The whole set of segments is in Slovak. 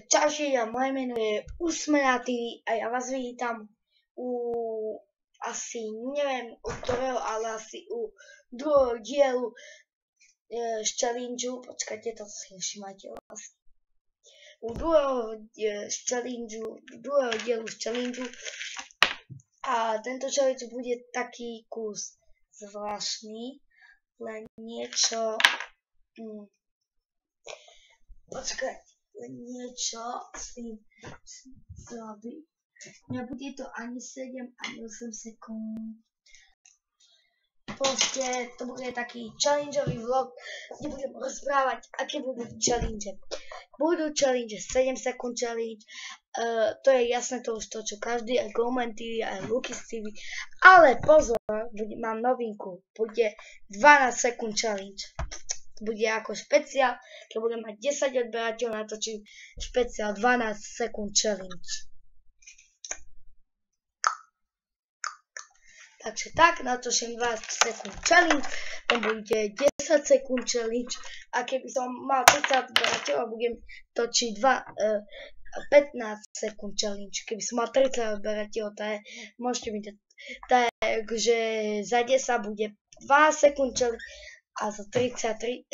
Čauši, moje meno je Usmenatý a ja vás vítam u asi, neviem u ktorého, ale asi u druhého dielu z challengeu. Počkajte, to si nevšimajte vlastne. U druhého dielu z challengeu. A tento challenge bude taký kus zvláštny, len niečo... Počkajte. Niečo s tým slabý. Nebude to ani 7, ani 8 sekúnd. Proste to bude taký challengeový vlog, kde budem rozprávať, aké budú challenge. Budú challenge 7 sekúnd challenge, to je jasné, to už to, čo každý, aj Goman TV, aj Lukis TV. Ale pozor, mám novinku, bude 12 sekúnd challenge. Bude ako špeciál, keď budem mať 10 odberateľov, natočím špeciál 12 sekúnd challenge. Takže tak, natočím 20 sekúnd challenge, to bude 10 sekúnd challenge a keby som mal 30 odberateľov, budem točiť 15 sekúnd challenge. Keby som mal 30 odberateľov, môžete mi dať, takže za 10 bude 2 sekúnd challenge. A za 33,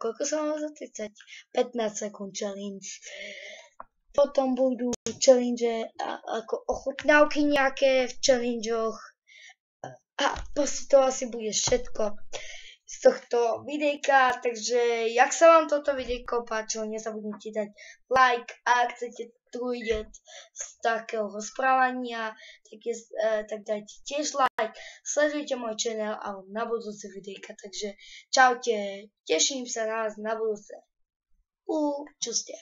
koľko som mal za 30? 15 sekúnd challenge. Potom budú challenge ako ochutnávky nejaké v challengeoch. A proste to asi bude všetko z tohto videjka. Takže, jak sa vám toto videjko páčilo, nezabudnite dať like. A ak chcete vidieť z takého rozprávania, tak dajte tiež like, sledujte môj channel a na budúce videjka. Takže čaute, teším sa na vás na budúce. Čuste.